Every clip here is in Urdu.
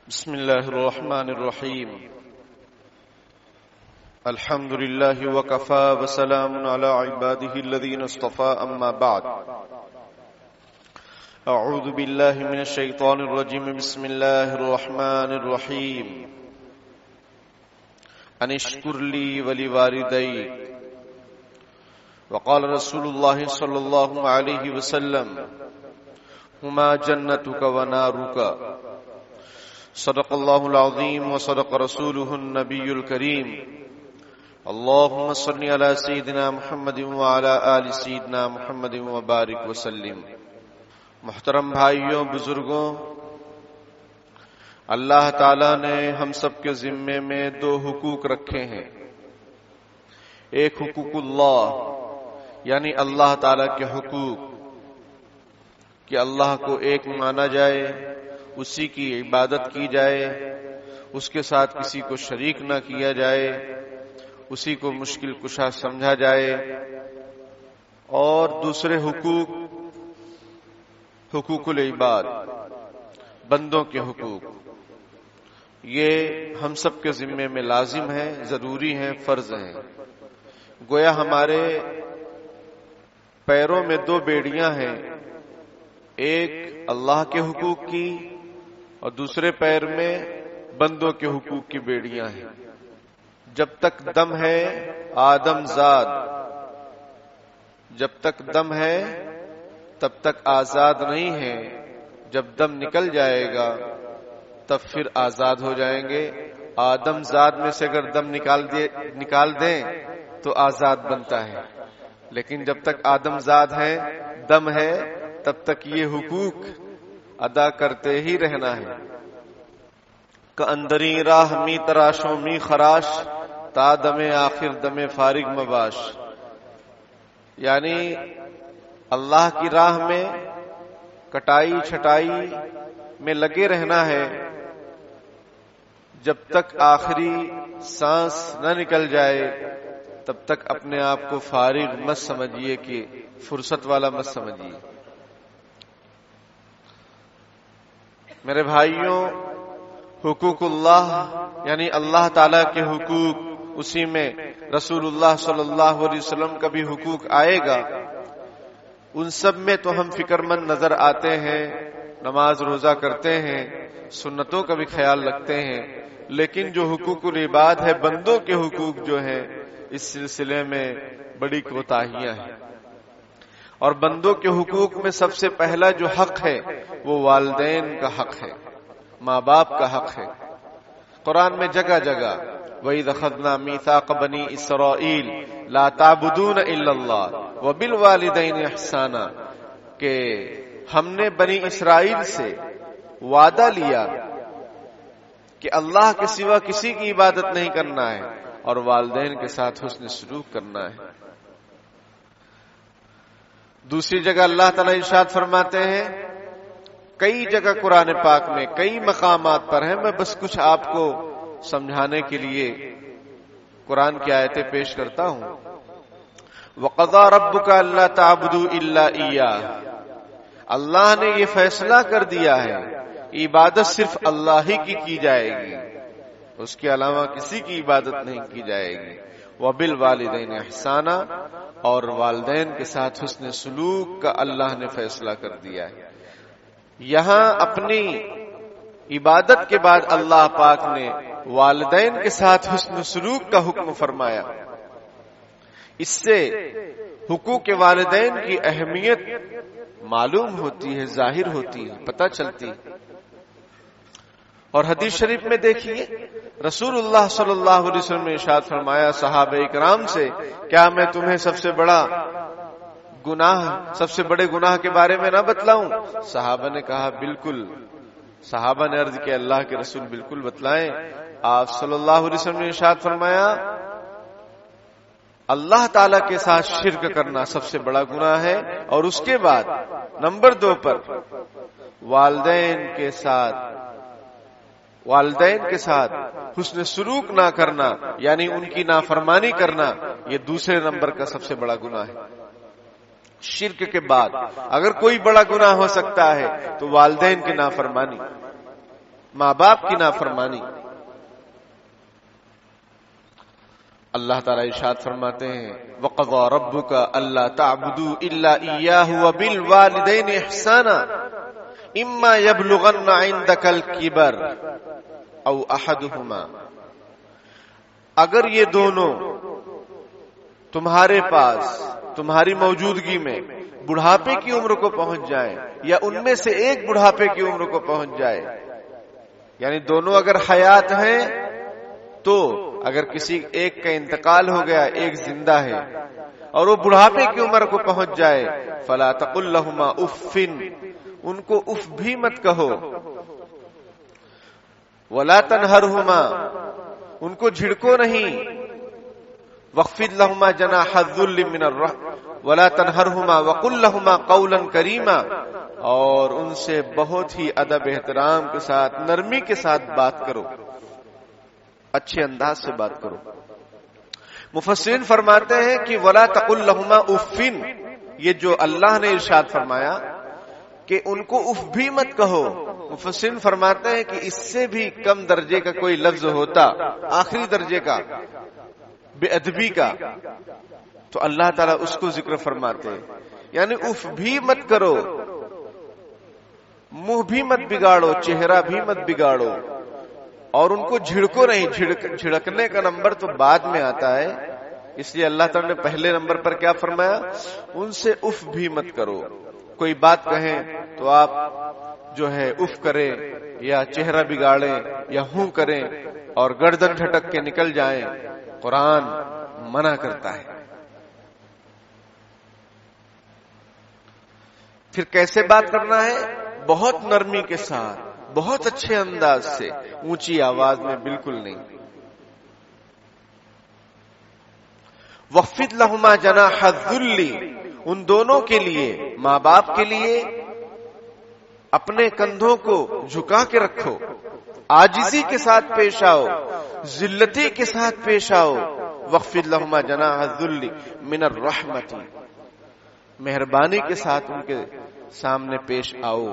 بسم الله الرحمن الرحيم. الحمد لله وكفى وسلام على عباده الذين اصطفى أما بعد. أعوذ بالله من الشيطان الرجيم. بسم الله الرحمن الرحيم. أن اشكر لي ولوالديك. وقال رسول الله صلى الله عليه وسلم: هما جنتك ونارك. صدق الله العظيم وصدق رسوله النبي الكريم. اللهم صل على سيدنا محمد وعلى آل سيدنا محمد وبارك وسلم. محترم بھائیوں، بزرگوں، اللہ تعالیٰ نے ہم سب کے ذمے میں دو حقوق رکھے ہیں. ایک حقوق اللہ یعنی اللہ تعالیٰ کے حقوق کہ اللہ کو ایک مانا جائے، اسی کی عبادت کی جائے، اس کے ساتھ کسی کو شریک نہ کیا جائے، اسی کو مشکل کشا سمجھا جائے. اور دوسرے حقوق العباد، بندوں کے حقوق، یہ ہم سب کے ذمے میں لازم ہے، ضروری ہے، فرض ہیں. گویا ہمارے پیروں میں دو بیڑیاں ہیں، ایک اللہ کے حقوق کی اور دوسرے پیر میں بندوں کے حقوق کی بیڑیاں ہیں. جب تک دم ہے آدم زاد، جب تک دم ہے تب تک آزاد نہیں ہے. جب دم نکل جائے گا تب پھر آزاد ہو جائیں گے. آدم زاد میں سے اگر دم نکال دیں تو آزاد بنتا ہے، لیکن جب تک آدم زاد ہے، دم ہے، تب تک یہ حقوق ادا کرتے ہی رہنا ہے. کہ اندری راہ می تراشوں می خراش، تا دم آخر دم فارغ مباش. یعنی اللہ کی راہ میں کٹائی چھٹائی میں لگے رہنا ہے جب تک آخری سانس نہ نکل جائے. تب تک اپنے آپ کو فارغ مت سمجھیے کہ فرصت والا مت سمجھیے. میرے بھائیوں، حقوق اللہ یعنی اللہ تعالیٰ کے حقوق، اسی میں رسول اللہ صلی اللہ علیہ وسلم کا بھی حقوق آئے گا. ان سب میں تو ہم فکر مند نظر آتے ہیں، نماز روزہ کرتے ہیں، سنتوں کا بھی خیال رکھتے ہیں، لیکن جو حقوق العباد ہے، بندوں کے حقوق جو ہیں، اس سلسلے میں بڑی کوتاہیاں ہیں. اور بندوں کے حقوق میں سب سے پہلا جو حق ہے وہ والدین کا حق ہے، ماں باپ کا حق ہے. قرآن میں جگہ جگہ وَإِذْ أَخَذْنَا مِيثَاقَ بَنِي إِسْرَائِيلَ لَا تَعْبُدُونَ إِلَّا اللَّهَ وَبِالْوَالِدَيْنِ إِحْسَانًا کہ ہم نے بنی اسرائیل سے وعدہ لیا کہ اللہ کے سوا کسی کی عبادت نہیں کرنا ہے اور والدین کے ساتھ حسن سلوک کرنا ہے. دوسری جگہ اللہ تعالیٰ ارشاد فرماتے ہیں، کئی جگہ قرآن پاک میں کئی مقامات پر ہیں، میں بس کچھ آپ کو سمجھانے کے لیے قرآن کی آیتیں پیش کرتا ہوں. وَقَضَىٰ رَبُّكَ أَلَّا تَعْبُدُوا إِلَّا إِيَّاهُ اللہ نے یہ فیصلہ کر دیا ہے عبادت صرف اللہ ہی کی جائے گی، اس کے علاوہ کسی کی عبادت نہیں کی جائے گی. وَبِالْوَالِدَيْنِ إِحْسَانًا اور والدین کے ساتھ حسن سلوک کا اللہ نے فیصلہ کر دیا ہے. یہاں اپنی عبادت کے بعد اللہ پاک نے والدین کے ساتھ حسن سلوک کا حکم فرمایا. اس سے حقوق والدین کی اہمیت معلوم ہوتی ہے، ظاہر ہوتی ہے، پتہ چلتی ہے. اور حدیث شریف میں دیکھیے رسول اللہ صلی اللہ علیہ وسلم نے ارشاد فرمایا صحابہ اکرام سے، کیا میں تمہیں سب سے بڑے گناہ کے بارے میں نہ بتلاؤں؟ صحابہ نے کہا بالکل. صحابہ نے عرض کیا اللہ کے رسول بالکل بتلائیں. آپ صلی اللہ علیہ وسلم نے ارشاد فرمایا اللہ تعالی کے ساتھ شرک کرنا سب سے بڑا گناہ ہے، اور اس کے بعد نمبر 2 پر والدین کے ساتھ حسن سلوک نہ کرنا یعنی ان کی نافرمانی کرنا، یہ دوسرے نمبر کا سب سے بڑا گناہ ہے. شرک کے بعد اگر کوئی بڑا گناہ ہو سکتا ہے تو والدین کی نافرمانی. ماں باپ کی نافرمانی. اللہ تعالیٰ ارشاد فرماتے ہیں وَقَضَىٰ رَبُّكَ أَلَّا تَعْبُدُوا إِلَّا إِيَّاهُ وَبِالْوَالِدَيْنِ إِحْسَانًا إِمَّا يَبْلُغَنَّ عِندَكَ الْكِبَرَ أَوْ أَحَدُهُمَا. اگر یہ دونوں تمہارے پاس تمہاری موجودگی میں بڑھاپے کی عمر کو پہنچ جائیں یا ان میں سے ایک بڑھاپے کی عمر کو پہنچ جائے، یعنی دونوں اگر حیات ہیں تو اگر کسی ایک کا انتقال ہو گیا ایک زندہ ہے اور وہ بڑھاپے کی عمر کو پہنچ جائے، فلا تقل لهما اف، ان کو اف بھی مت کہو، ولا تنہرهما، ان کو جھڑکو نہیں، واخفض لهما جناح الذل من الرحمة ولا تنہرهما وقل لهما قولا کریما، اور ان سے بہت ہی ادب احترام کے ساتھ نرمی کے ساتھ بات کرو، اچھے انداز سے بات کرو. مفسرین فرماتے ہیں کہ ولا تقل لهما اف، یہ جو اللہ نے ارشاد فرمایا کہ ان کو اف بھی مت کہو، مفسرین فرماتے ہیں کہ اس سے بھی کم درجے کا کوئی لفظ ہوتا، آخری درجے کا بے ادبی کا، تو اللہ تعالیٰ اس کو ذکر فرماتے ہیں. یعنی اف بھی مت کرو، منہ بھی مت بگاڑو، چہرہ بھی مت بگاڑو، اور ان کو جھڑکو نہیں. جھڑکنے کا نمبر تو بعد میں آتا ہے، اس لیے اللہ تعالیٰ نے پہلے نمبر پر کیا فرمایا، ان سے اف بھی مت کرو. کوئی بات کہیں تو آپ جو ہے اف کریں یا چہرہ بگاڑیں یا ہوں کریں اور گردن جھٹک کے نکل جائیں، قرآن منع کرتا ہے. پھر کیسے بات کرنا ہے؟ بہت نرمی کے ساتھ، بہت اچھے انداز سے، اونچی آواز میں بالکل نہیں. وَخْفِضْ لَهُمَا جَنَاحَ الذُّلِّ، ان دونوں کے لیے، ماں باپ کے لیے اپنے کندھوں کو جھکا کے رکھو، عاجزی کے ساتھ پیش آؤ، ذلتی کے ساتھ پیش آؤ. وَخْفِضْ لَهُمَا جَنَاحَ الذُّلِّ مِنَ الرَّحْمَةِ، مہربانی کے ساتھ ان کے سامنے پیش آؤ.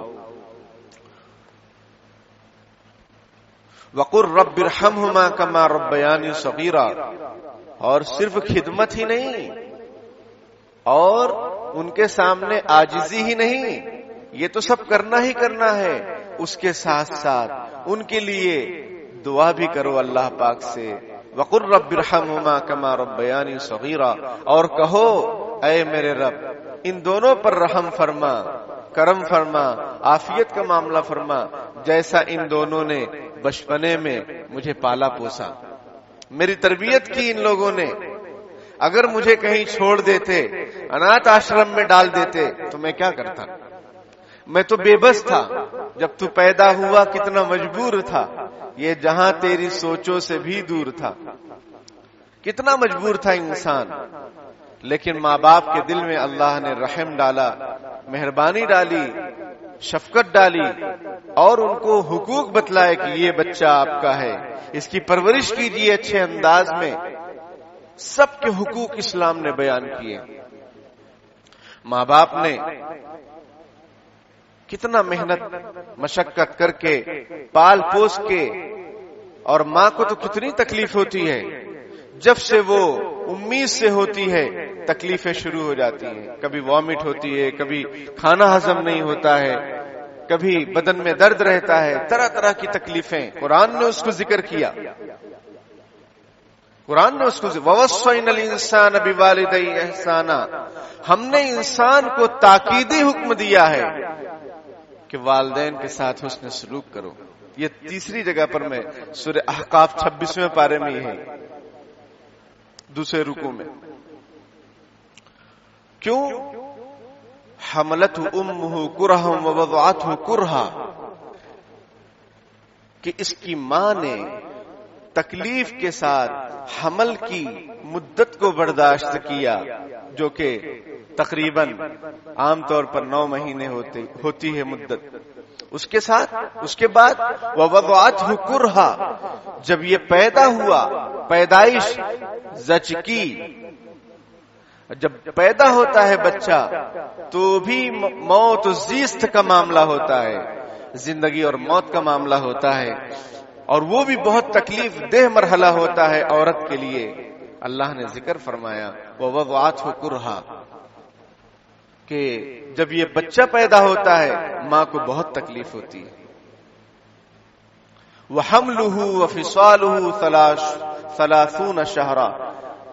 وَقُلْ رَبِّ ارْحَمْهُمَا كَمَا رَبَّيَانِي صَغِيرًا، اور صرف خدمت ہی نہیں اور ان کے سامنے عاجزی ہی نہیں، یہ تو سب کرنا ہی کرنا ہے، اس کے ساتھ ساتھ ان کے لیے دعا بھی کرو اللہ پاک سے. وَقُلْ رَبِّ ارْحَمْهُمَا كَمَا رَبَّيَانِي صَغِيرًا، اور کہو اے میرے رب ان دونوں پر رحم فرما، کرم فرما، عافیت کا معاملہ فرما، جیسا ان دونوں نے بچپنے میں مجھے پالا پوسا، میری تربیت کی ان لوگوں نے. اگر مجھے کہیں چھوڑ دیتے، انات آشرم میں ڈال دیتے تو میں کیا کرتا؟ میں تو بے بس تھا، جب تو پیدا ہوا کتنا مجبور تھا، یہ جہاں تیری سوچوں سے بھی دور تھا. کتنا مجبور تھا انسان، لیکن ماں باپ کے دل میں اللہ نے رحم ڈالا، مہربانی ڈالی، شفقت ڈالی، اور ان کو حقوق بتلائے کہ یہ بچہ آپ کا ہے، اس کی پرورش کیجیے اچھے انداز میں. سب کے حقوق اسلام نے بیان کیے. ماں باپ نے کتنا محنت مشقت کر کے پال پوس کے، اور ماں کو تو کتنی تکلیف ہوتی ہے، جب سے وہ امید سے ہوتی ہے تکلیفیں شروع ہو جاتی ہیں. کبھی وامٹ ہوتی ہے، کبھی کھانا ہضم نہیں ہوتا ہے، کبھی بدن میں درد رہتا ہے، طرح طرح کی تکلیفیں. قرآن نے اس کو ذکر کیا، قرآن نے اس کو وَوَصَّيْنَا الْإِنسَانَ بِوَالِدَيْهِ إِحْسَانًا، ہم نے انسان کو تاکیدی حکم دیا ہے کہ والدین کے ساتھ حسن سلوک کرو. یہ تیسری جگہ پر میں سورہ احقاف 26ویں پارے میں یہ ہے، دوسرے رکوع میں. کیوں؟ حملتہ امہ کرہا ووضعتہ کرہا، کہ اس کی ماں نے تکلیف کے ساتھ حمل کی مدت کو برداشت کیا، جو کہ تقریباً عام طور پر 9 مہینے ہوتی ہے مدت. اس کے ساتھ اس کے بعد ووضعتہ کرہا، جب یہ پیدا ہوا، پیدائش زچگی، جب پیدا ہوتا ہے بچہ تو بھی موت و زیست کا معاملہ ہوتا ہے، زندگی اور موت کا معاملہ ہوتا ہے، اور وہ بھی بہت تکلیف دہ مرحلہ ہوتا ہے عورت کے لیے۔ اللہ نے ذکر فرمایا وَوَضَعَتْهُ كُرْهًا، کہ جب یہ بچہ پیدا ہوتا ہے ماں کو بہت تکلیف ہوتی ہے۔ وَحَمْلُهُ وَفِصَالُهُ 30 شهرًا،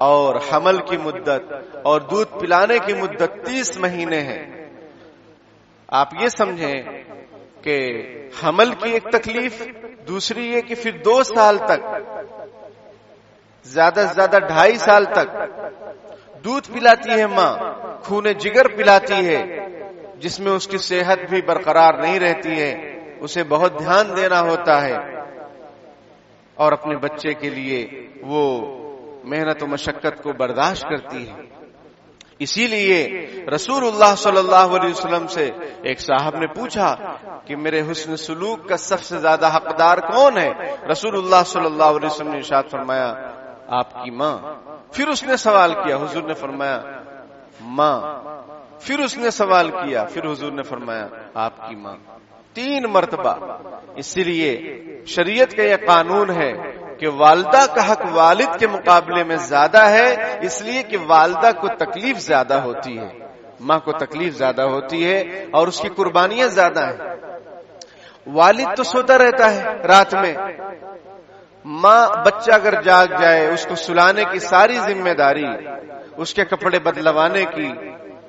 اور حمل کی مدت اور دودھ پلانے کی مدت 30 مہینے ہے۔ آپ یہ سمجھیں کہ حمل کی ایک تکلیف، دوسری یہ کہ پھر 2 سال تک، زیادہ سے زیادہ 2.5 سال تک دودھ پلاتی ہے ماں، خون جگر پلاتی ہے، جس میں اس کی صحت بھی برقرار نہیں رہتی ہے، اسے بہت دھیان دینا ہوتا ہے، اور اپنے بچے کے لیے وہ محنت و مشقت کو برداشت کرتی ہے۔ اسی لیے رسول اللہ صلی اللہ علیہ وسلم سے ایک صاحب نے پوچھا کہ میرے حسن سلوک کا سب سے زیادہ حقدار کون ہے؟ رسول اللہ صلی اللہ علیہ وسلم نے ارشاد فرمایا آپ کی ماں۔ پھر اس نے سوال کیا، حضور نے فرمایا ماں۔ پھر اس نے سوال کیا، پھر حضور نے فرمایا آپ کی ماں، 3 مرتبہ۔ اسی لیے شریعت کا یہ قانون ہے کہ والدہ کا حق والد کے مقابلے میں زیادہ ہے، اس لیے کہ والدہ کو تکلیف زیادہ ہوتی ہے، ماں کو تکلیف زیادہ ہوتی ہے اور اس کی قربانیاں زیادہ ہیں۔ والد تو سوتا رہتا ہے رات میں، ماں بچہ اگر جاگ جائے اس کو سلانے کی ساری ذمہ داری، اس کے کپڑے بدلوانے کی،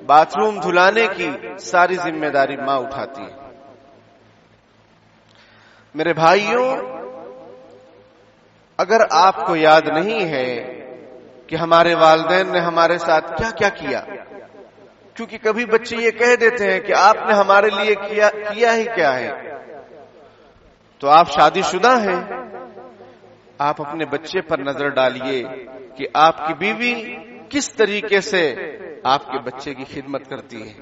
باتھ روم دھلانے کی ساری ذمہ داری ماں اٹھاتی ہے۔ میرے بھائیوں، اگر آپ کو یاد نہیں ہے کہ ہمارے والدین نے ہمارے ساتھ کیا کیا کیا، کیونکہ کبھی بچے یہ کہہ دیتے ہیں کہ آپ نے ہمارے لیے کیا ہی کیا ہے، تو آپ شادی شدہ ہیں، آپ اپنے بچے پر نظر ڈالیے کہ آپ کی بیوی کس طریقے سے آپ کے بچے کی خدمت کرتی ہے۔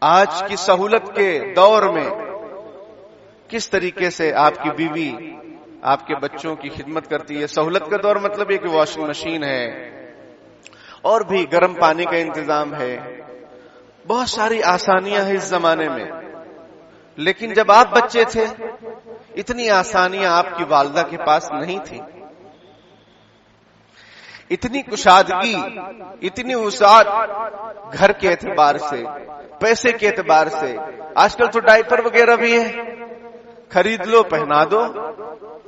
آج کی سہولت کے دور میں کس طریقے سے آپ کی بیوی آپ کے بچوں کی خدمت کرتی ہے۔ سہولت کا دور مطلب یہ کہ واشنگ مشین ہے اور بھی گرم پانی کا انتظام ہے، بہت ساری آسانیاں ہیں اس زمانے میں، لیکن جب آپ بچے تھے اتنی آسانیاں آپ کی والدہ کے پاس نہیں تھی، اتنی کشادگی، اتنی وسعت گھر کے اعتبار سے، پیسے کے اعتبار سے۔ آج کل تو ڈائپر وغیرہ بھی ہے، خرید لو پہنا دو،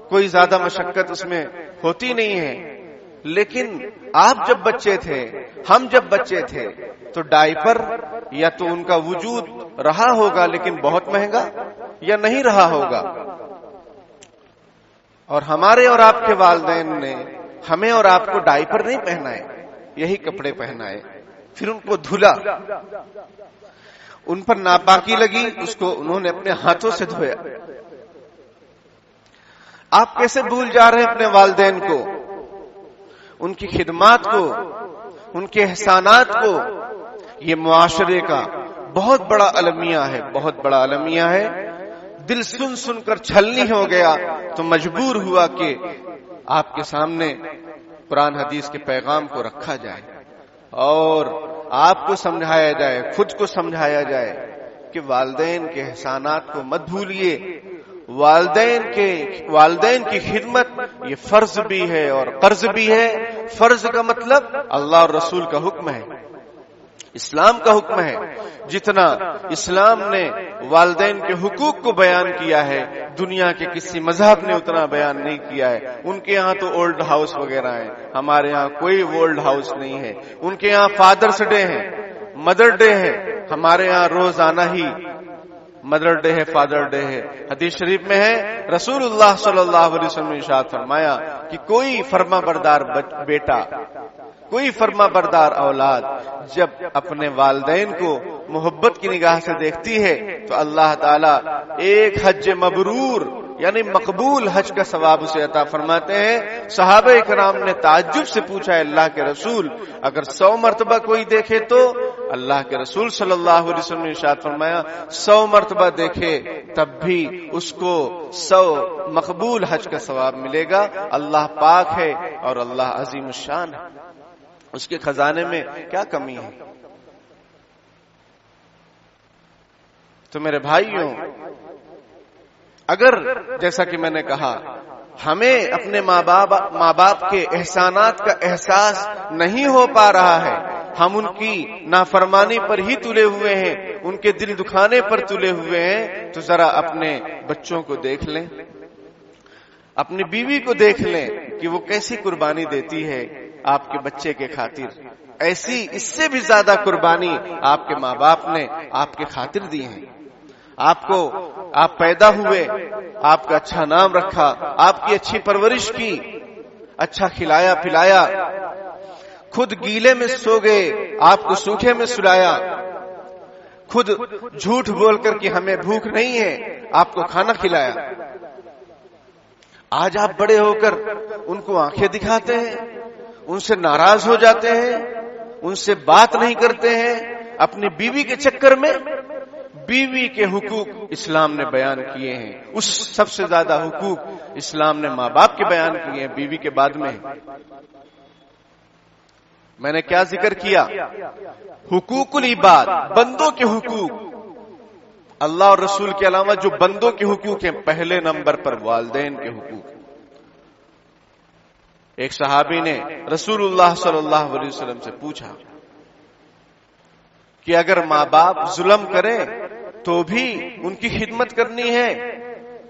کوئی زیادہ مشقت اس میں ہوتی نہیں ہے۔ لیکن آپ جب بچے تھے، ہم جب بچے تھے، تو ڈائپر یا تو ان کا وجود رہا ہوگا لیکن بہت مہنگا، یا نہیں رہا ہوگا، اور ہمارے اور آپ کے والدین نے ہمیں اور آپ کو ڈائپر نہیں پہنائے، یہی کپڑے پہنائے، پھر ان کو دھلا، ان پر ناپاکی لگی، اس کو انہوں نے اپنے ہاتھوں سے دھویا۔ آپ کیسے بھول جا رہے ہیں اپنے والدین کو، ان کی خدمات کو، ان کے احسانات کو؟ یہ معاشرے کا بہت بڑا المیہ ہے، بہت بڑا المیہ ہے۔ دل سن سن کر چھلنی ہو گیا تو مجبور ہوا کہ آپ کے سامنے قرآن حدیث کے پیغام کو رکھا جائے اور آپ کو سمجھایا جائے، خود کو سمجھایا جائے کہ والدین کے احسانات کو مت بھولیے، والدین کی خدمت یہ فرض بھی ہے اور قرض بھی ہے۔ فرض کا مطلب اللہ اور رسول کا حکم ہے، اسلام کا حکم ہے۔ جتنا اسلام نے والدین کے حقوق کو بیان کیا ہے، دنیا کے کسی مذہب نے اتنا بیان نہیں کیا ہے۔ ان کے یہاں تو اولڈ ہاؤس وغیرہ ہیں، ہمارے یہاں کوئی اولڈ ہاؤس نہیں ہے۔ ان کے یہاں فادرس ڈے ہے، مدر ڈے ہے، ہمارے یہاں روزانہ ہی مدر ڈے ہے، فادر ڈے ہے۔ حدیث شریف میں ہے، رسول اللہ صلی اللہ علیہ وسلم نے ارشاد فرمایا کہ کوئی فرما بردار بیٹا، کوئی فرما بردار اولاد جب اپنے والدین کو محبت کی نگاہ سے دیکھتی ہے تو اللہ تعالیٰ ایک حج مبرور یعنی مقبول حج کا ثواب اسے عطا فرماتے ہیں۔ صحابہ کرام نے تعجب سے پوچھا ہے اللہ کے رسول، اگر 100 مرتبہ کوئی دیکھے تو؟ اللہ کے رسول صلی اللہ علیہ وسلم نے ارشاد فرمایا 100 مرتبہ دیکھے تب بھی اس کو 100 مقبول حج کا ثواب ملے گا۔ اللہ پاک ہے اور اللہ عظیم الشان ہے، اس کے خزانے میں کیا کمی ہے؟ تو تو میرے بھائیوں، اگر جیسا کہ میں نے کہا ہمیں اپنے ماں باپ کے احسانات کا احساس نہیں ہو پا رہا ہے، ہم ان کی نافرمانی پر ہی تلے ہوئے ہیں، ان کے دل دکھانے پر تلے ہوئے ہیں، تو ذرا اپنے بچوں کو دیکھ لیں، اپنی بیوی کو دیکھ لیں کہ وہ کیسی قربانی دیتی ہے آپ کے بچے کے خاطر. ایسی اس سے بھی زیادہ قربانی آپ کے ماں باپ نے آپ کے خاطر دی ہے. آپ پیدا ہوئے، آپ کا اچھا نام رکھا، آپ کی اچھی پرورش کی، اچھا کھلایا پلایا، خود گیلے میں سو گئے، آپ کو سوکھے میں سلایا، خود جھوٹ بول کر کہ ہمیں بھوک نہیں ہے آپ کو کھانا کھلایا. آج آپ بڑے ہو کر ان کو آنکھیں دکھاتے ہیں، ان سے ناراض ہو جاتے ہیں، ان سے بات نہیں کرتے ہیں. اپنی بیوی کے چکر میں بیوی کے حقوق اسلام نے بیان کیے ہیں، اس سب سے زیادہ حقوق اسلام نے ماں باپ کے بیان کیے ہیں، بیوی کے بعد میں. میں نے کیا ذکر کیا؟ حقوق العباد، بندوں کے حقوق. اللہ اور رسول کے علاوہ جو بندوں کے حقوق ہیں، پہلے نمبر پر والدین کے حقوق. ایک صحابی نے رسول اللہ صلی اللہ علیہ وسلم سے پوچھا کہ اگر ماں باپ ظلم کریں تو بھی ان کی خدمت کرنی ہے؟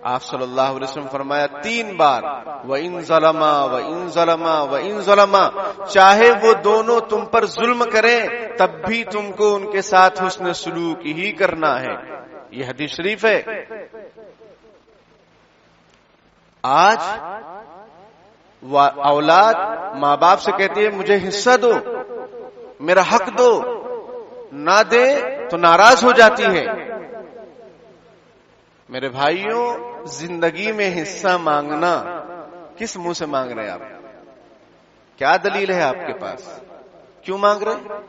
آپ صلی اللہ علیہ وسلم فرمایا 3 بار، وَإِن ظَلَمَا وَإِن ظَلَمَا وَإِن ظَلَمَا، چاہے وہ دونوں تم پر ظلم کریں تب بھی تم کو ان کے ساتھ حسن سلوک ہی کرنا ہے. یہ حدیث شریف ہے. آج اولاد ماں باپ سے کہتی ہے مجھے حصہ دو، میرا حق دو، نہ دے تو ناراض ہو جاتی ہے. میرے بھائیوں، زندگی میں حصہ مانگنا کس منہ سے مانگ رہے ہیں آپ؟ کیا دلیل ہے آپ کے پاس؟ کیوں مانگ رہے ہیں؟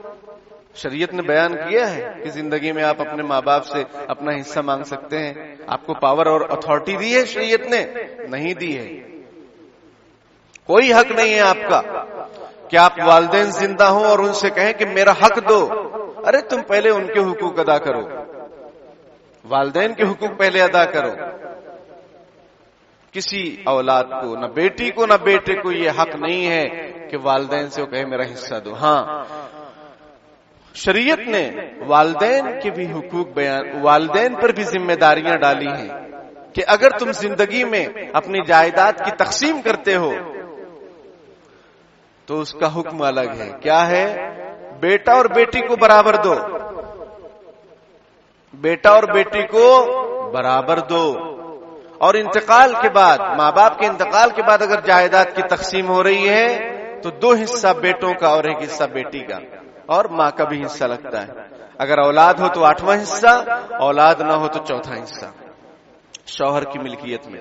شریعت نے بیان کیا ہے کہ زندگی میں آپ اپنے ماں باپ سے اپنا حصہ مانگ سکتے ہیں. آپ کو پاور اور اتھارٹی دی ہے شریعت نے؟ نہیں دی ہے. کوئی حق نہیں ہے آپ کا کہ آپ والدین زندہ ہوں اور ان سے کہیں کہ میرا حق دو. ارے تم پہلے ان کے حقوق ادا کرو، والدین کے حقوق پہلے ادا کرو. کسی اولاد کو، نہ بیٹی کو نہ بیٹے کو یہ حق نہیں ہے کہ والدین سے وہ کہے میرا حصہ دو. ہاں، شریعت نے والدین کے بھی حقوق والدین پر بھی ذمہ داریاں ڈالی ہیں کہ اگر تم زندگی میں اپنی جائیداد کی تقسیم کرتے ہو تو اس کا حکم الگ ہے. کیا ہے؟ بیٹا اور بیٹی کو برابر دو، بیٹا اور بیٹی کو برابر دو. اور انتقال کے بعد، ماں باپ کے انتقال کے بعد اگر جائیداد کی تقسیم ہو رہی ہے تو 2 حصہ بیٹوں کا اور 1 حصہ بیٹی کا، اور ماں کا بھی حصہ لگتا ہے. اگر اولاد ہو تو 8واں حصہ، اولاد نہ ہو تو 4تھا حصہ شوہر کی ملکیت میں.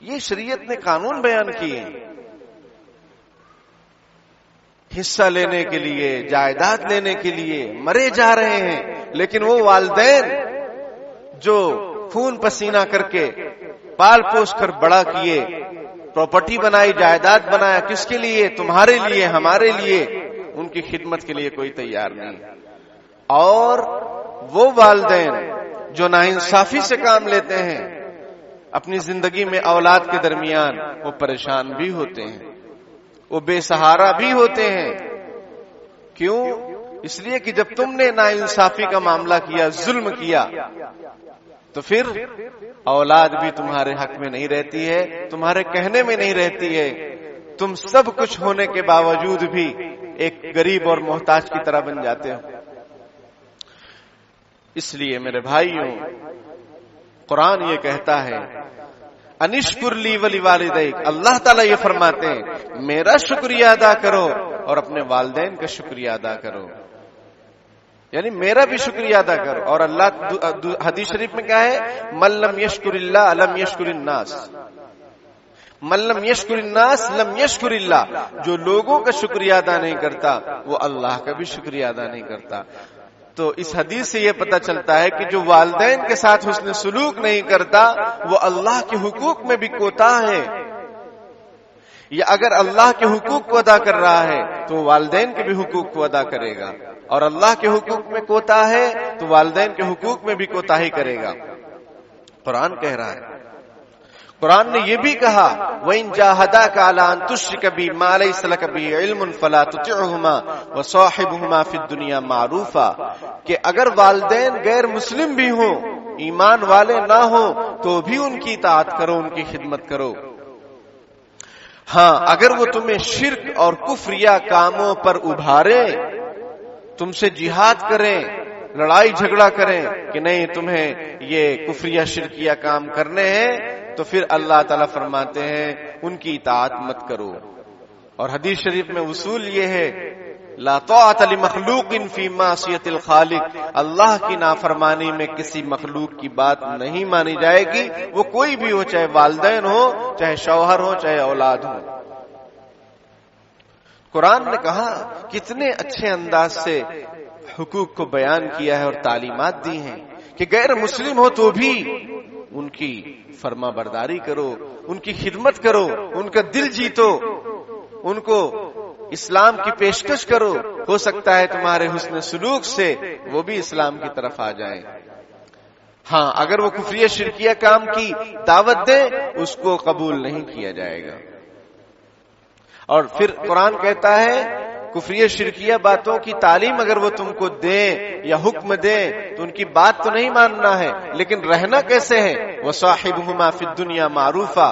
یہ شریعت نے قانون بیان کیے ہیں. حصہ لینے کے لیے، جائیداد لینے کے لیے مرے جا رہے ہیں، لیکن وہ والدین جو خون پسینہ کر کے پال پوس کر بڑا کیے، پراپرٹی بنائی، جائیداد بنایا، کس کے لیے؟ تمہارے لیے، ہمارے لیے. ان کی خدمت کے لیے کوئی تیار نہیں. اور وہ والدین جو ناانصافی سے کام لیتے ہیں اپنی زندگی میں اولاد کے درمیان، وہ پریشان بھی ہوتے ہیں، وہ بے سہارا بھی ہوتے ہیں. کیوں؟ اس لیے کہ جب تم نے ناانصافی کا معاملہ کیا، ظلم کیا، تو پھر اولاد بھی تمہارے حق میں نہیں رہتی ہے، تمہارے کہنے میں نہیں رہتی ہے. تم سب کچھ ہونے کے باوجود بھی ایک غریب اور محتاج کی طرح بن جاتے ہو. اس لیے میرے بھائیوں، قرآن یہ کہتا ہے انشکر لی ولی والدیک، اللہ تعالیٰ یہ فرماتے ہیں میرا شکریہ ادا کرو اور اپنے والدین کا شکریہ ادا کرو، یعنی میرا بھی شکریہ ادا کرو. اور اللہ حدیث شریف میں کیا ہے؟ من لم یشکر اللہ لم یشکر الناس، من لم یشکر الناس لم یشکر اللہ. جو لوگوں کا شکریہ ادا نہیں کرتا وہ اللہ کا بھی شکریہ ادا نہیں کرتا. تو اس حدیث سے یہ پتہ چلتا ہے کہ جو والدین کے ساتھ حسن سلوک نہیں کرتا وہ اللہ کے حقوق میں بھی کوتاہ ہے. یا اگر اللہ کے حقوق کو ادا کر رہا ہے تو والدین کے بھی حقوق کو ادا کرے گا، اور اللہ کے حقوق میں کوتاہی ہے تو والدین کے حقوق میں بھی کوتاہی کرے گا۔ قرآن کہہ رہا ہے، قرآن نے یہ بھی کہا وَإِن جَاهَدَاكَ عَلَىٰ أَن تُشْرِكَ بِي مَا لَيْسَ لَكَ بِهِ عِلْمٌ فَلَا تُطِعْهُمَا وَصَاحِبْهُمَا فِي الدُّنْيَا مَعْرُوفًا، کہ اگر والدین غیر مسلم بھی ہوں، ایمان والے نہ ہوں، تو بھی ان کی اطاعت کرو، ان کی خدمت کرو۔ ہاں اگر وہ تمہیں شرک اور کفریہ کاموں پر ابھارے، تم سے جہاد کریں، لڑائی جھگڑا کریں کہ نہیں تمہیں یہ کفریہ شرکیہ کام کرنے ہیں، تو پھر اللہ تعالیٰ فرماتے ہیں ان کی اطاعت مت کرو۔ اور حدیث شریف میں اصول یہ ہے لا طاعت لمخلوق فی معصیت الخالق، اللہ کی نافرمانی میں کسی مخلوق کی بات نہیں مانی جائے گی، وہ کوئی بھی ہو، چاہے والدین ہو، چاہے شوہر ہو، چاہے اولاد ہو۔ قرآن نے کہا کتنے اچھے انداز سے حقوق کو بیان کیا ہے اور تعلیمات دی ہیں کہ غیر مسلم ہو تو بھی ان کی فرما برداری کرو، ان کی خدمت کرو، ان کا دل جیتو، ان کو اسلام کی پیشکش کرو، ہو سکتا ہے تمہارے حسن سلوک سے وہ بھی اسلام کی طرف آ جائیں۔ ہاں اگر وہ کفریہ شرکیہ کام کی دعوت دے اس کو قبول نہیں کیا جائے گا۔ اور پھر قرآن کہتا ہے کفریہ شرکیہ باتوں کی تعلیم اگر وہ تم کو دیں یا حکم دیں تو ان کی بات تو نہیں ماننا ہے، لیکن رہنا کیسے ہے؟ وَصَاحِبْهُمَا فِي الدُّنْيَا مَعْرُوفًا،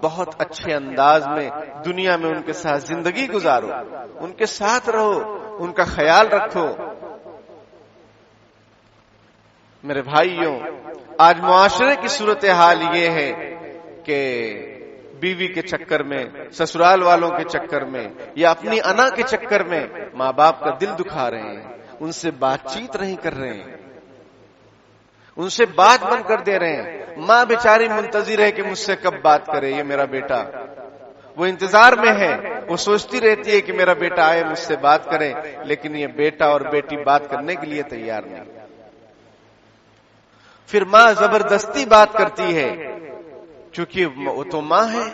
بہت اچھے انداز میں دنیا میں ان کے ساتھ زندگی گزارو، ان کے ساتھ رہو، ان کا خیال رکھو۔ میرے بھائیوں، آج معاشرے کی صورتحال یہ ہے کہ بیوی کے چکر میں، سسرال والوں کے چکر میں یا اپنی انا کے چکر میں ماں باپ کا دل دکھا رہے ہیں، ان سے بات چیت نہیں کر رہے ہیں، ان سے بات بند کر دے رہے ہیں۔ ماں بیچاری منتظر ہے کہ مجھ سے کب بات کرے یہ میرا بیٹا، وہ انتظار میں ہے، وہ سوچتی رہتی ہے کہ میرا بیٹا آئے مجھ سے بات کرے، لیکن یہ بیٹا اور بیٹی بات کرنے کے لیے تیار نہیں۔ پھر ماں زبردستی بات کرتی ہے کیونکہ وہ تو ماں ہے۔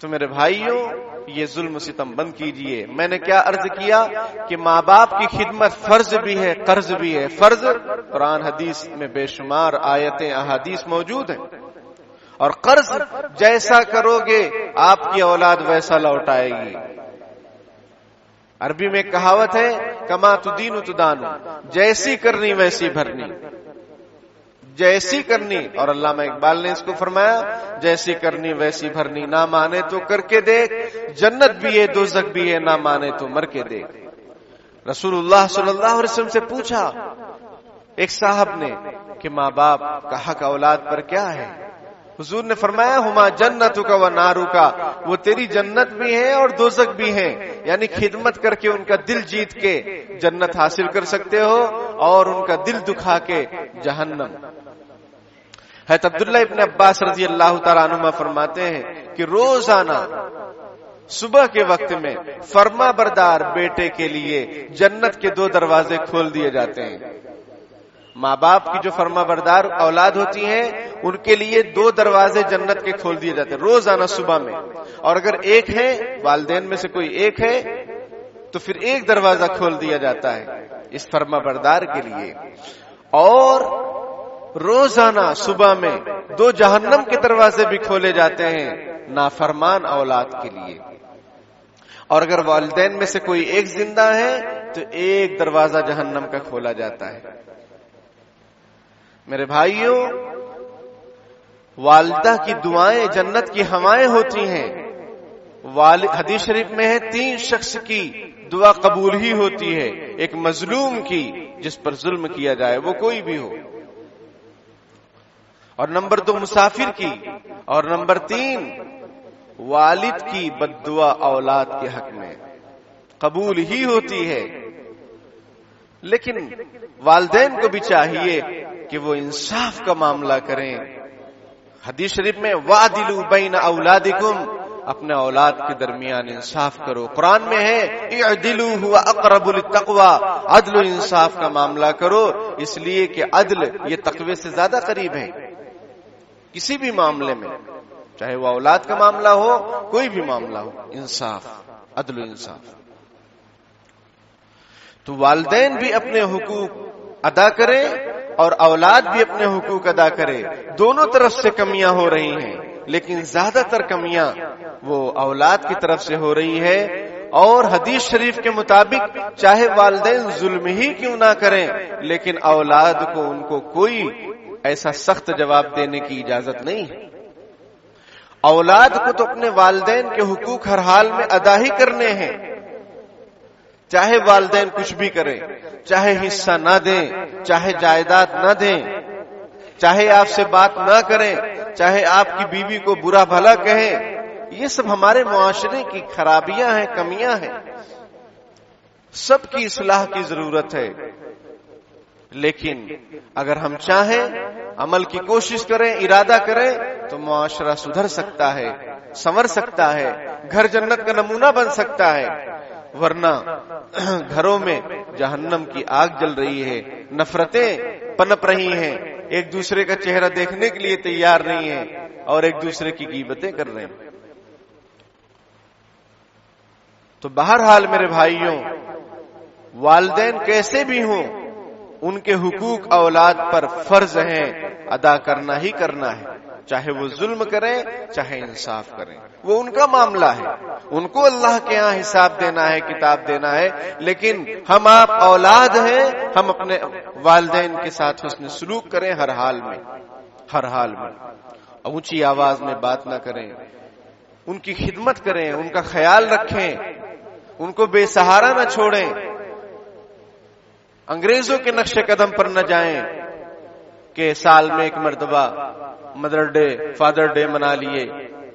تو میرے بھائیوں یہ ظلم و ستم بند کیجئے۔ میں نے کیا عرض کیا کہ ماں باپ کی خدمت فرض بھی ہے، قرض بھی ہے۔ فرض قرآن حدیث میں بے شمار آیتیں احادیث موجود ہیں، اور قرض جیسا کرو گے آپ کی اولاد ویسا لوٹائے گی۔ عربی میں کہاوت ہے کما تدین تدان، جیسی کرنی ویسی بھرنی، جیسی کرنی۔ اور علامہ اقبال نے اس کو فرمایا جیسی کرنی ویسی بھرنی، نہ مانے تو کر کے دیکھ، جنت بھی ہے دوزخ بھی ہے، نہ مانے تو مر کے دیکھ۔ رسول اللہ صلی اللہ علیہ وسلم سے پوچھا ایک صاحب نے کہ ماں باپ کا حق اولاد پر کیا ہے؟ حضور نے فرمایا ہما جنتک و نارک، وہ تیری جنت بھی ہے اور دوزخ بھی ہے، یعنی خدمت کر کے ان کا دل جیت کے جنت حاصل کر سکتے ہو اور ان کا دل دکھا کے جہنم۔ حضرت عبداللہ ابن عباس رضی اللہ تعالیٰ عنہما فرماتے ہیں کہ روزانہ صبح کے وقت میں فرما بردار بیٹے کے لیے جنت کے 2 دروازے کھول دیے جاتے ہیں۔ ماں باپ کی جو فرما بردار اولاد ہوتی ہیں ان کے لیے 2 دروازے جنت کے کھول دیے جاتے ہیں روزانہ صبح میں، اور اگر ایک ہے والدین میں سے کوئی ایک ہے تو پھر 1 دروازہ کھول دیا جاتا ہے اس فرما بردار کے لیے۔ اور روزانہ صبح میں 2 جہنم کے دروازے بھی کھولے جاتے ہیں نافرمان اولاد کے لیے، اور اگر والدین میں سے کوئی ایک زندہ ہے تو 1 دروازہ جہنم کا کھولا جاتا ہے۔ میرے بھائیوں، والدہ کی دعائیں جنت کی ہوائیں ہوتی ہیں۔ حدیث شریف میں ہے 3 شخص کی دعا قبول ہی ہوتی ہے، ایک مظلوم کی جس پر ظلم کیا جائے وہ کوئی بھی ہو، اور نمبر 2 مسافر کی، اور نمبر 3 والد کی بد دعا اولاد کے حق میں قبول ہی ہوتی ہے۔ لیکن والدین کو بھی چاہیے کہ وہ انصاف کا معاملہ کریں۔ حدیث شریف میں وَعْدِلُوا بَيْنَ أَوْلَادِكُمْ، اپنے اولاد کے درمیان انصاف کرو۔ قرآن میں ہے اعدلوا هو اقرب للتقوى، عدل و انصاف کا معاملہ کرو، اس لیے کہ عدل یہ تقوی سے زیادہ قریب ہے۔ کسی بھی معاملے میں چاہے وہ اولاد کا معاملہ ہو، کوئی بھی معاملہ ہو، انصاف، عدل و انصاف. تو والدین بھی اپنے حقوق ادا کریں اور اولاد بھی اپنے حقوق ادا کرے. دونوں طرف سے کمیاں ہو رہی ہیں، لیکن زیادہ تر کمیاں وہ اولاد کی طرف سے ہو رہی ہے. اور حدیث شریف کے مطابق چاہے والدین ظلم ہی کیوں نہ کریں، لیکن اولاد کو ان کو کوئی ایسا سخت جواب دینے کی اجازت نہیں ہے. اولاد کو تو اپنے والدین کے حقوق ہر حال میں ادا ہی کرنے ہیں، چاہے والدین کچھ بھی کریں، چاہے حصہ نہ دیں، چاہے جائیداد نہ دیں، چاہے آپ سے بات نہ کریں، چاہے آپ کی بیوی کو برا بھلا کہیں. یہ سب ہمارے معاشرے کی خرابیاں ہیں، کمیاں ہیں. سب کی اصلاح کی ضرورت ہے. لیکن اگر ہم چاہیں، عمل کی کوشش کریں، ارادہ کریں، تو معاشرہ سدھر سکتا ہے، سنور سکتا ہے، گھر جنت کا نمونہ بن سکتا ہے. ورنہ گھروں میں جہنم کی آگ جل رہی ہے، نفرتیں پنپ رہی ہیں، ایک دوسرے کا چہرہ دیکھنے کے لیے تیار نہیں ہیں اور ایک دوسرے کی غیبتیں کر رہے ہیں. تو بہرحال میرے بھائیوں، والدین کیسے بھی ہوں، ان کے حقوق اولاد پر فرض ہیں، ادا کرنا ہی کرنا ہے. چاہے وہ ظلم کریں، چاہے انصاف کریں، وہ ان کا معاملہ ہے، ان کو اللہ کے ہاں حساب دینا ہے، کتاب دینا ہے. لیکن ہم آپ اولاد ہیں، ہم اپنے والدین کے ساتھ حسن سلوک کریں ہر حال میں، ہر حال میں. اونچی آواز میں بات نہ کریں، ان کی خدمت کریں، ان کا خیال رکھیں، ان کو بے سہارا نہ چھوڑیں، انگریزوں کے نقش قدم پر نہ جائیں کہ سال میں ایک مرتبہ مدر ڈے، فادر ڈے منا لیے.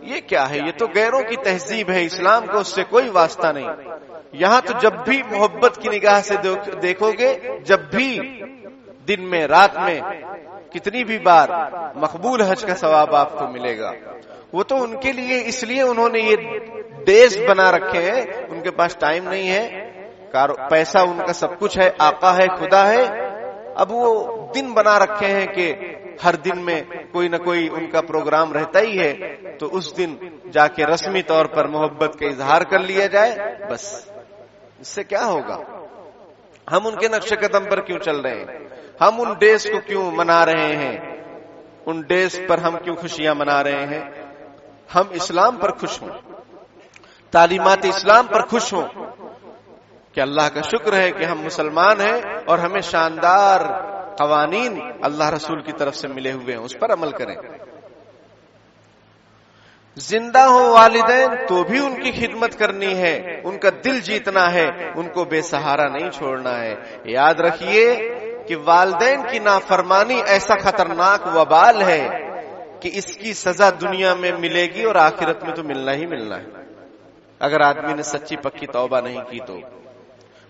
یہ کیا ہے؟ یہ تو غیروں کی تہذیب ہے، اسلام کو اس سے کوئی واسطہ نہیں. یہاں تو جب بھی محبت کی نگاہ سے دیکھو گے، جب بھی دن میں، رات میں، کتنی بھی بار مقبول حج کا ثواب آپ کو ملے گا. وہ تو ان کے لیے اس لیے انہوں نے یہ ڈیز بنا رکھے ہیں، ان کے پاس ٹائم نہیں ہے، پیسہ ان کا سب کچھ ہے، آقا ہے، خدا ہے. اب وہ دن بنا رکھے ہیں کہ ہر دن میں کوئی نہ کوئی ان کا پروگرام رہتا ہی ہے، تو اس دن جا کے رسمی طور پر محبت کا اظہار کر لیا جائے. بس اس سے کیا ہوگا؟ ہم ان کے نقش قدم پر کیوں چل رہے ہیں؟ ہم ان ڈیز کو کیوں منا رہے ہیں؟ ان ڈیز پر ہم کیوں خوشیاں منا رہے ہیں؟ ہم اسلام پر خوش ہوں، تعلیمات اسلام پر خوش ہوں کہ اللہ کا شکر ہے کہ ہم مسلمان ہیں اور ہمیں شاندار قوانین اللہ رسول کی طرف سے ملے ہوئے ہیں، اس پر عمل کریں. زندہ ہو والدین تو بھی ان کی خدمت کرنی ہے، ان کا دل جیتنا ہے، ان کو بے سہارا نہیں چھوڑنا ہے. یاد رکھیے کہ والدین کی نافرمانی ایسا خطرناک وبال ہے کہ اس کی سزا دنیا میں ملے گی اور آخرت میں تو ملنا ہی ملنا ہے. اگر آدمی نے سچی پکی توبہ نہیں کی تو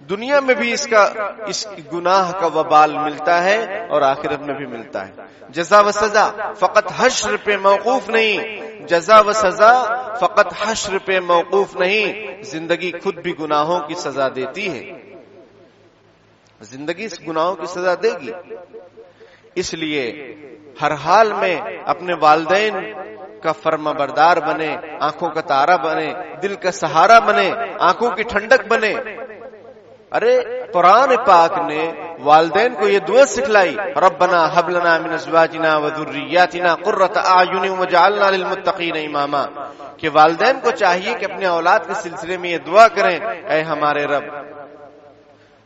دنیا میں بھی اس گناہ کا وبال ملتا ہے اور آخرت میں بھی ملتا ہے. جزا و سزا فقط حشر پہ موقوف نہیں، جزا و سزا فقط حشر پہ موقوف نہیں، زندگی خود بھی گناہوں کی سزا دیتی ہے، زندگی اس گناہوں کی سزا دے گی. اس لیے ہر حال میں اپنے والدین کا فرما بردار بنے، آنکھوں کا تارا بنے، دل کا سہارا بنے، آنکھوں کی ٹھنڈک بنے. ارے قرآن پاک نے والدین کو یہ دعا سکھلائی، ربنا هب لنا من ازواجنا وذرياتنا قرة اعین واجعلنا للمتقین اماما، کہ والدین کو چاہیے کہ اپنے اولاد کے سلسلے میں یہ دعا کریں، اے ہمارے رب،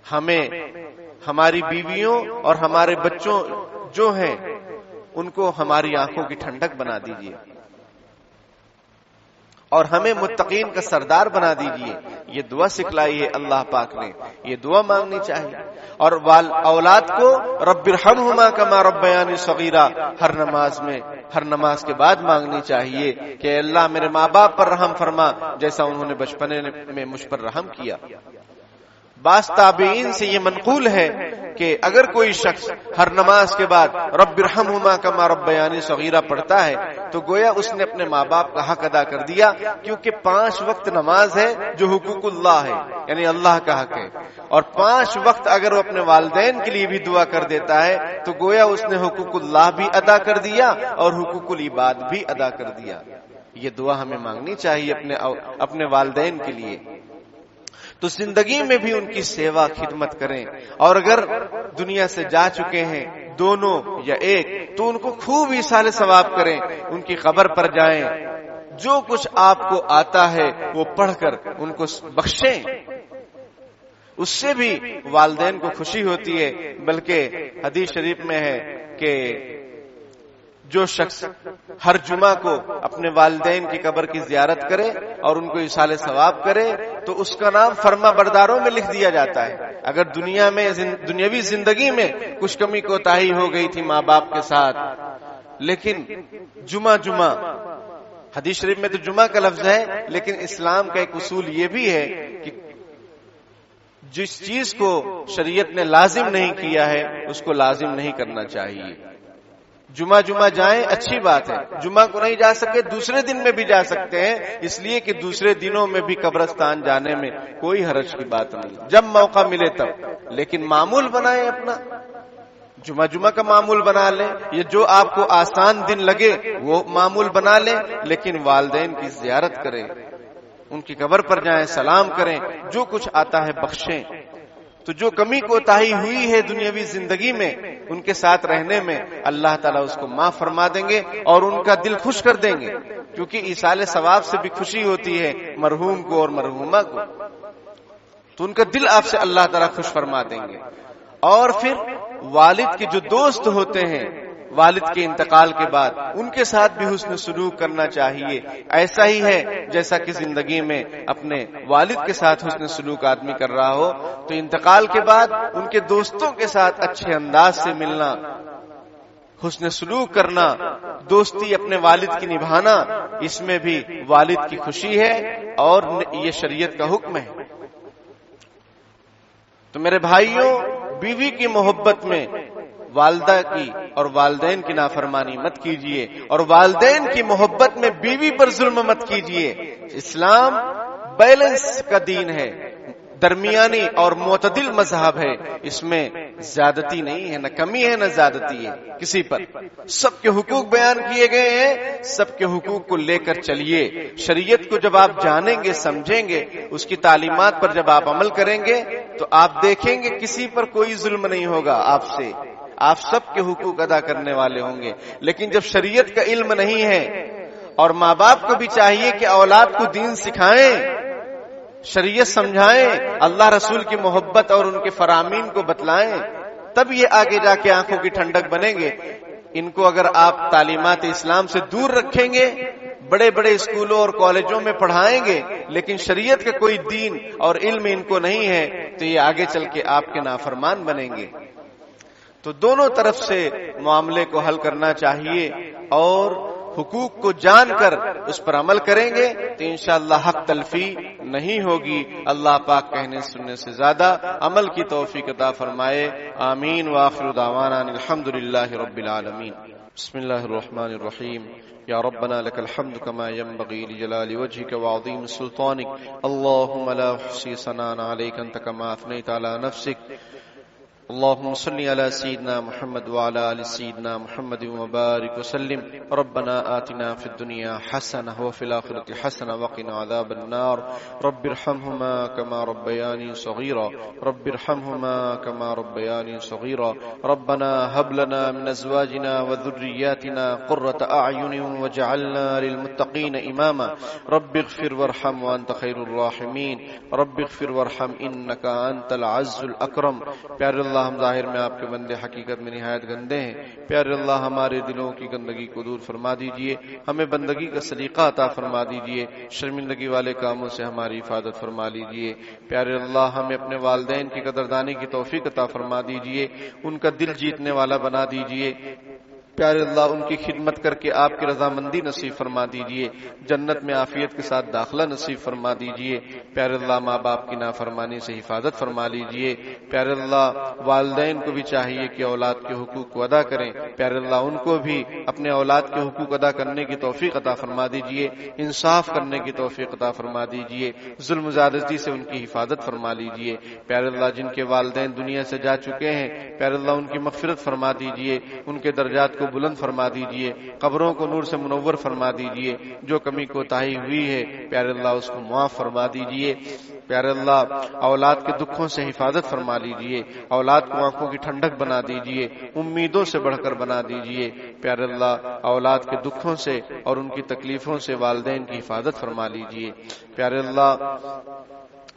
ہمیں ہماری بیویوں اور ہمارے بچوں جو ہیں ان کو ہماری آنکھوں کی ٹھنڈک بنا دیجیے اور ہمیں متقین کا سردار بنا دیجیے. یہ دعا سکھلائی ہے اللہ پاک نے، یہ دعا مانگنی چاہیے. اور اولاد کو رب ارحمہما کما ربیانی صغیرا ہر نماز کے بعد مانگنی چاہیے کہ اللہ میرے ماں باپ پر رحم فرما جیسا انہوں نے بچپنے میں مجھ پر رحم کیا. بعض تابعین سے یہ منقول ہے کہ اگر کوئی شخص ہر نماز کے بعد رب ارحمہما کما ربیانی صغیرہ پڑھتا ہے تو گویا اس نے اپنے ماں باپ کا حق ادا کر دیا، کیونکہ 5 وقت نماز ہے جو حقوق اللہ ہے، یعنی اللہ کا حق ہے. اور 5 وقت اگر وہ اپنے والدین کے لیے بھی دعا کر دیتا ہے تو گویا اس نے حقوق اللہ بھی ادا کر دیا اور حقوق العباد بھی ادا کر دیا. یہ دعا ہمیں مانگنی چاہیے اپنے والدین کے لیے. تو زندگی میں بھی ان کی سیوا خدمت کریں، اور اگر دنیا سے جا چکے ہیں دونوں یا ایک تو ان کو خوب ایصال ثواب کریں، ان کی قبر پر جائیں، جو کچھ آپ کو آتا ہے وہ پڑھ کر ان کو بخشیں. اس سے بھی والدین کو خوشی ہوتی ہے. بلکہ حدیث شریف میں ہے کہ جو شخص ہر جمعہ کو اپنے والدین کی قبر کی زیارت کرے اور ان کو ایصال ثواب کرے تو اس کا نام فرما برداروں میں لکھ دیا جاتا ہے. اگر دنیاوی زندگی میں کچھ کمی کوتاہی ہو گئی تھی ماں باپ کے ساتھ، لیکن جمعہ حدیث شریف میں تو جمعہ کا لفظ ہے، لیکن اسلام کا ایک اصول یہ بھی ہے کہ جس چیز کو شریعت نے لازم نہیں کیا ہے اس کو لازم نہیں کرنا چاہیے. جمعہ جائیں، اچھی بات ہے. جمعہ کو نہیں جا سکے دوسرے دن میں بھی جا سکتے ہیں، اس لیے کہ دوسرے دنوں میں بھی قبرستان جانے میں کوئی حرج کی بات نہیں، جب موقع ملے تب. لیکن معمول بنائیں اپنا، جمعہ کا معمول بنا لیں. یہ جو آپ کو آسان دن لگے وہ معمول بنا لیں، لیکن والدین کی زیارت کریں، ان کی قبر پر جائیں، سلام کریں، جو کچھ آتا ہے بخشیں. تو جو کمی کوتاہی ہوئی ہے دنیاوی زندگی میں ان کے ساتھ رہنے میں، اللہ تعالیٰ اس کو معاف فرما دیں گے اور ان کا دل خوش کر دیں گے، کیونکہ ایصال ثواب سے بھی خوشی ہوتی ہے مرحوم کو اور مرحومہ کو. تو ان کا دل آپ سے اللہ تعالیٰ خوش فرما دیں گے. اور پھر والد کے جو دوست ہوتے ہیں والد کے انتقال کے بعد، ان کے ساتھ بھی حسن سلوک کرنا چاہیے. ایسا ہی ہے جیسا کہ زندگی میں اپنے والد کے ساتھ حسن سلوک آدمی کر رہا ہو، تو انتقال کے بعد ان کے دوستوں کے ساتھ اچھے انداز سے ملنا، حسن سلوک کرنا، دوستی اپنے والد کی نبھانا، اس میں بھی والد کی خوشی ہے اور یہ شریعت کا حکم ہے. تو میرے بھائیوں، بیوی کی محبت میں والدہ کی اور والدین کی نافرمانی مت کیجیے، اور والدین کی محبت میں بیوی پر ظلم مت کیجیے. اسلام بیلنس کا دین ہے، درمیانی اور معتدل مذہب ہے. اس میں زیادتی نہیں ہے، نہ کمی ہے نہ زیادتی ہے کسی پر. سب کے حقوق بیان کیے گئے ہیں، سب کے حقوق کو لے کر چلیے. شریعت کو جب آپ جانیں گے، سمجھیں گے، اس کی تعلیمات پر جب آپ عمل کریں گے تو آپ دیکھیں گے کسی پر کوئی ظلم نہیں ہوگا. آپ سب کے حقوق ادا کرنے والے ہوں گے. لیکن جب شریعت کا علم نہیں ہے، اور ماں باپ کو بھی چاہیے کہ اولاد کو دین سکھائیں، شریعت سمجھائیں، اللہ رسول کی محبت اور ان کے فرامین کو بتلائیں، تب یہ آگے جا کے آنکھوں کی ٹھنڈک بنیں گے. ان کو اگر آپ تعلیمات اسلام سے دور رکھیں گے، بڑے بڑے اسکولوں اور کالجوں میں پڑھائیں گے، لیکن شریعت کا کوئی دین اور علم ان کو نہیں ہے، تو یہ آگے چل کے آپ کے نافرمان بنیں گے. تو دونوں طرف سے معاملے کو حل کرنا چاہیے، اور حقوق کو جان کر اس پر عمل کریں گے تو انشاءاللہ حق تلفی نہیں ہوگی. اللہ پاک کہنے سننے سے زیادہ عمل کی توفیق عطا فرمائے. آمین. وآخر دعوانا الحمدللہ رب العالمین. بسم اللہ الرحمن الرحیم. یا ربنا لك الحمد كما ينبغي لجلال وجهك وعظيم سلطانك. اللهم لا احصي ثناء عليك انت كما اثنيت على نفسك. اللهم صل على سيدنا محمد وعلى آل سيدنا محمد وبارك وسلم. ربنا آتنا في الدنيا حسنة وفي الآخرة حسنة وقنا عذاب النار. رب ارحمهما كما ربياني صغيرا. رب ارحمهما كما ربياني صغيرا. ربنا هب لنا من أزواجنا وذرياتنا قرة أعين واجعلنا للمتقين إماما. رب اغفر وارحم وأنت خير الراحمين. رب اغفر وارحم إنك أنت العز الأكرم. پیارے اللہ، ہم ظاہر میں آپ کے بندے، حقیقت میں نہایت گندے ہیں. پیارے اللہ، ہمارے دلوں کی گندگی کو دور فرما دیجئے، ہمیں بندگی کا سلیقہ عطا فرما دیجئے، شرمندگی والے کاموں سے ہماری حفاظت فرما لیجئے. پیارے اللہ، ہمیں اپنے والدین کی قدردانی کی توفیق عطا فرما دیجئے، ان کا دل جیتنے والا بنا دیجئے. پیارے اللہ، ان کی خدمت کر کے آپ کی رضامندی نصیب فرما دیجئے، جنت میں عافیت کے ساتھ داخلہ نصیب فرما دیجئے. پیارے اللہ، ماں باپ کی نافرمانی سے حفاظت فرما لیجئے. پیارے اللہ، والدین کو بھی چاہیے کہ اولاد کے حقوق کو ادا کریں. پیارے اللہ، ان کو بھی اپنے اولاد کے حقوق ادا کرنے کی توفیق عطا فرما دیجئے، انصاف کرنے کی توفیق عطا فرما دیجئے، ظلم و زیادتی سے ان کی حفاظت فرما لیجئے. پیارے اللہ، جن کے والدین دنیا سے جا چکے ہیں، پیارے اللہ ان کی مغفرت فرما دیجئے، ان کے درجات کو بلند فرما دیجئے، قبروں کو نور سے منور فرما دیجئے، جو کمی کوتاہی ہوئی ہے پیارے اللہ اس کو معاف فرما دیجئے، پیارے اللہ اولاد کے دکھوں سے حفاظت فرما لیجئے، اولاد کو آنکھوں کی ٹھنڈک بنا دیجئے، امیدوں سے بڑھ کر بنا دیجئے، پیارے اللہ اولاد کے دکھوں سے اور ان کی تکلیفوں سے والدین کی حفاظت فرما لیجئے، پیارے اللہ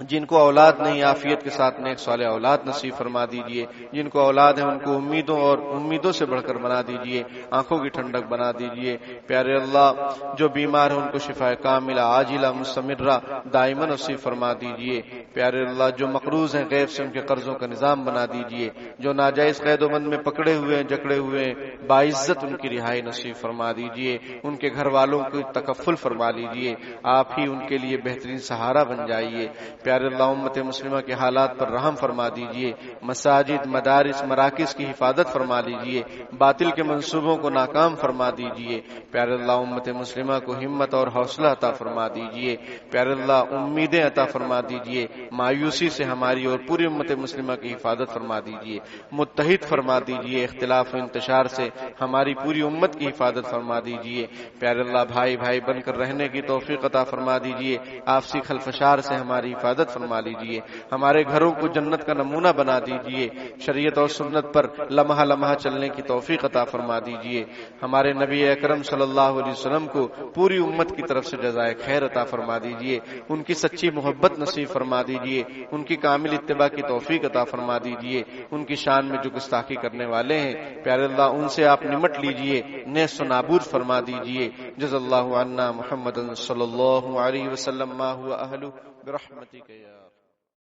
جن کو اولاد نہیں عافیت کے ساتھ نیک صالح اولاد نصیب فرما دیجئے، جن کو اولاد ہے ان کو امیدوں سے بڑھ کر بنا دیجئے، آنکھوں کی ٹھنڈک بنا دیجئے، پیارے اللہ جو بیمار ہیں ان کو شفاء کاملہ عاجلہ مستمرہ دائما نصیب فرما دیجئے، پیارے اللہ جو مقروض ہیں غیب سے ان کے قرضوں کا نظام بنا دیجئے، جو ناجائز قید و بند میں پکڑے ہوئے ہیں جکڑے ہوئے ہیں باعزت ان کی رہائی نصیب فرما دیجئے، ان کے گھر والوں کو تکفل فرما لیجئے، آپ ہی ان کے لیے بہترین سہارا بن جائیے، پیارے اللہ امت مسلمہ کے حالات پر رحم فرما دیجئے، مساجد مدارس مراکز کی حفاظت فرما لیجئے، باطل کے منصوبوں کو ناکام فرما دیجئے، پیارے اللہ امت مسلمہ کو ہمت اور حوصلہ عطا فرما دیجئے، پیارے اللہ امیدیں عطا فرما دیجئے، مایوسی سے ہماری اور پوری امت مسلمہ کی حفاظت فرما دیجئے، متحد فرما دیجئے، اختلاف و انتشار سے ہماری پوری امت کی حفاظت فرما دیجئے، پیارے اللہ بھائی بھائی بن کر رہنے کی توفیق عطا فرما دیجئے، آپسی خلفشار سے ہماری حفاظت فرما لیجئے، ہمارے گھروں کو جنت کا نمونہ بنا دیجئے، شریعت اور سنت پر لمحہ لمحہ چلنے کی توفیق عطا فرما دیجئے، ہمارے نبی اکرم صلی اللہ علیہ وسلم کو پوری امت کی طرف سے جزائے خیر عطا فرما دیجئے، ان کی سچی محبت نصیب فرما دیجئے، ان کی کامل اتباع کی توفیق عطا فرما دیجئے، ان کی شان میں جو گستاخی کرنے والے ہیں پیارے اللہ ان سے آپ نمٹ لیجئے، نیست و نابود فرما دیجئے، جزا اللہ عنا محمد صلی اللہ علیہ وسلم ما هو اہلہ برحمتک یا